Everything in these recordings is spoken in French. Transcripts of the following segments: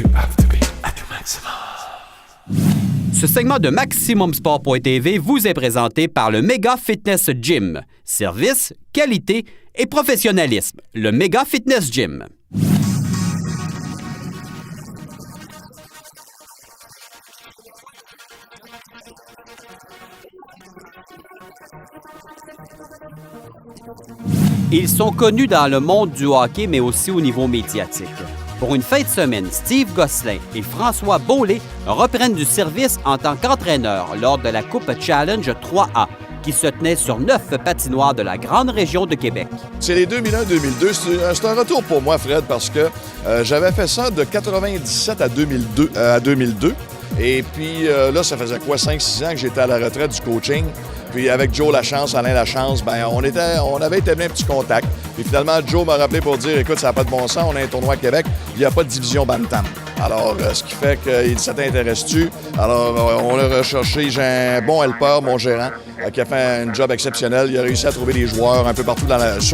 You have to be at your maximum. Ce segment de MaximumSport.tv vous est présenté par le Mega Fitness Gym. Service, qualité et professionnalisme. Le Mega Fitness Gym. Ils sont connus dans le monde du hockey, mais aussi au niveau médiatique. Pour une fin de semaine, Steve Gosselin et François Beaulé reprennent du service en tant qu'entraîneurs lors de la Coupe Challenge 3A, qui se tenait sur 9 patinoires de la grande région de Québec. C'est les 2001-2002. C'est un retour pour moi, Fred, parce que j'avais fait ça de 97 à 2002. Et puis là, ça faisait quoi, 5-6 ans que j'étais à la retraite du coaching. Puis avec Joe Lachance, Alain Lachance, on avait établi un petit contact. Puis finalement, Joe m'a rappelé pour dire, écoute, ça n'a pas de bon sens, on a un tournoi à Québec, il n'y a pas de division Bantam. Alors, ce qui fait qu'il ça t'intéresse-tu? Alors, on l'a recherché. J'ai un bon helper, mon gérant, qui a fait un job exceptionnel. Il a réussi à trouver des joueurs un peu partout,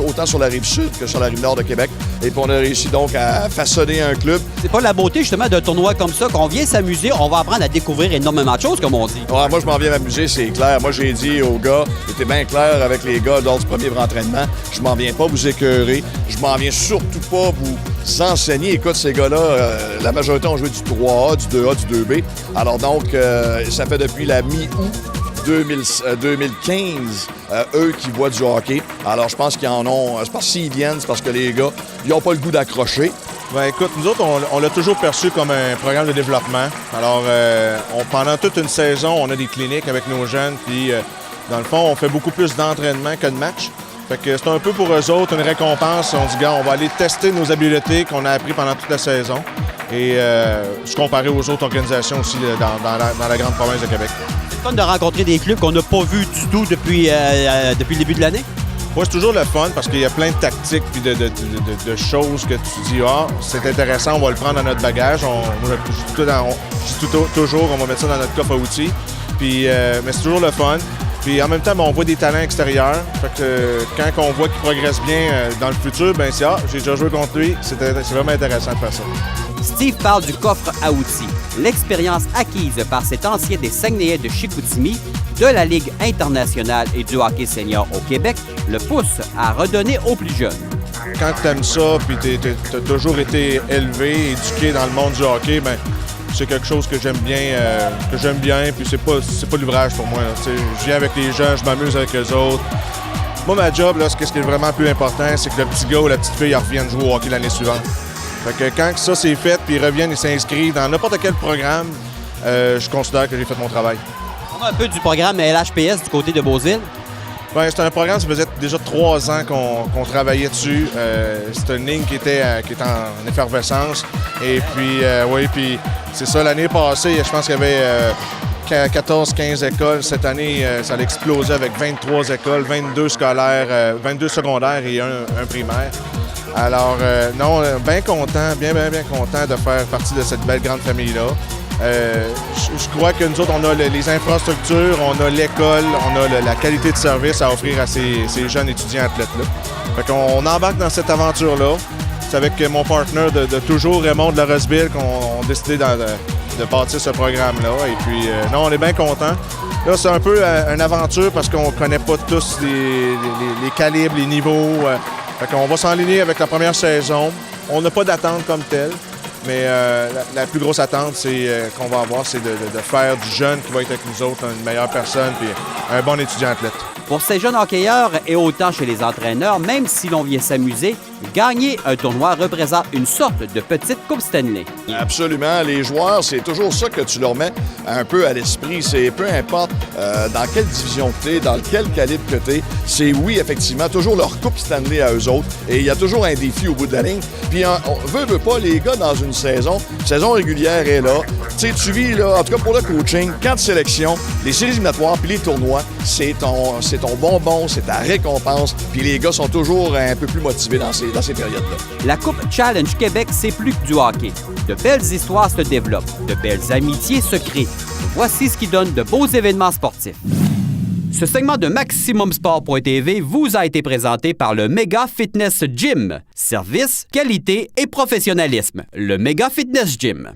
autant sur la rive sud que sur la rive nord de Québec. Et puis, on a réussi donc à façonner un club. C'est pas la beauté, justement, d'un tournoi comme ça, qu'on vient s'amuser, on va apprendre à découvrir énormément de choses, comme on dit. Ouais, moi, je m'en viens m'amuser, c'est clair. Moi, j'ai dit aux gars, j'étais bien clair avec les gars lors du premier entraînement, je m'en viens pas vous écœurer, je m'en viens surtout pas vous enseigner. Écoute, ces gars-là, la majorité ont joué du 3A, du 2A, du 2B. Alors donc, ça fait depuis la mi-août 2015, eux qui voient du hockey. Alors, je pense qu'ils en ont... C'est parce qu'ils viennent, c'est parce que les gars, ils n'ont pas le goût d'accrocher. Ben écoute, nous autres, on l'a toujours perçu comme un programme de développement. Alors, pendant toute une saison, on a des cliniques avec nos jeunes, puis dans le fond, on fait beaucoup plus d'entraînement que de matchs. Fait que c'est un peu pour eux autres une récompense. On dit, gars, on va aller tester nos habiletés qu'on a appris pendant toute la saison et se comparer aux autres organisations aussi dans la grande province de Québec. C'est fun de rencontrer des clubs qu'on n'a pas vus du tout depuis le début de l'année? Oui, c'est toujours le fun parce qu'il y a plein de tactiques et de choses que tu dis, c'est intéressant, on va le prendre dans notre bagage. Je dis toujours, on va mettre ça dans notre coffre à outils. Puis, mais c'est toujours le fun. Puis en même temps, on voit des talents extérieurs. Fait que quand on voit qu'ils progressent bien dans le futur, ben c'est j'ai déjà joué contre lui. C'est vraiment intéressant de faire ça. Steve parle du coffre à outils. L'expérience acquise par cet ancien des Saguenayens de Chicoutimi, de la Ligue internationale et du hockey senior au Québec, le pousse à redonner aux plus jeunes. Quand tu aimes ça, puis tu as toujours été élevé, éduqué dans le monde du hockey, ben c'est quelque chose que j'aime bien, puis c'est pas l'ouvrage pour moi. Je viens avec les jeunes, je m'amuse avec eux autres. Moi, ma job, là, ce qui est vraiment plus important, c'est que le petit gars ou la petite fille revienne jouer au hockey l'année suivante. Fait que quand ça c'est fait, puis ils reviennent et s'inscrivent dans n'importe quel programme, je considère que j'ai fait mon travail. On a un peu du programme LHPS du côté de Beauzile. Bien, c'est un programme, ça faisait déjà 3 ans qu'on travaillait dessus. C'est une ligne qui était en effervescence. Et puis, puis c'est ça, l'année passée, je pense qu'il y avait 14-15 écoles. Cette année, ça a explosé avec 23 écoles, 22 scolaires, 22 secondaires et un primaire. Alors, non, bien content de faire partie de cette belle grande famille-là. Je crois que nous autres, on a les infrastructures, on a l'école, on a la qualité de service à offrir à ces jeunes étudiants athlètes-là. Fait qu'on embarque dans cette aventure-là. C'est avec mon partenaire de toujours, Raymond de la Roseville, qu'on a décidé de bâtir ce programme-là. Et puis, non, on est bien contents. Là, c'est un peu une aventure parce qu'on ne connaît pas tous les calibres, les niveaux. Fait qu'on va s'enligner avec la première saison. On n'a pas d'attente comme telle. Mais la plus grosse attente qu'on va avoir, c'est de faire du jeune qui va être avec nous autres une meilleure personne puis un bon étudiant athlète. Pour ces jeunes hockeyeurs et autant chez les entraîneurs, même si l'on vient s'amuser, gagner un tournoi représente une sorte de petite Coupe Stanley. Absolument. Les joueurs, c'est toujours ça que tu leur mets un peu à l'esprit. C'est peu importe dans quelle division tu es, dans quel calibre que tu es, c'est oui, effectivement, toujours leur Coupe Stanley à eux autres. Et il y a toujours un défi au bout de la ligne. Puis on veut pas, les gars, dans une saison régulière est là. Tu sais, tu vis, là, en tout cas pour le coaching, camp de sélection, les séries éliminatoires puis les tournois, c'est ton bonbon, c'est ta récompense. Puis les gars sont toujours un peu plus motivés dans ces périodes-là. La Coupe Challenge Québec, c'est plus que du hockey. De belles histoires se développent, de belles amitiés se créent. Voici ce qui donne de beaux événements sportifs. Ce segment de MaximumSport.tv vous a été présenté par le Mega Fitness Gym. Service, qualité et professionnalisme. Le Mega Fitness Gym.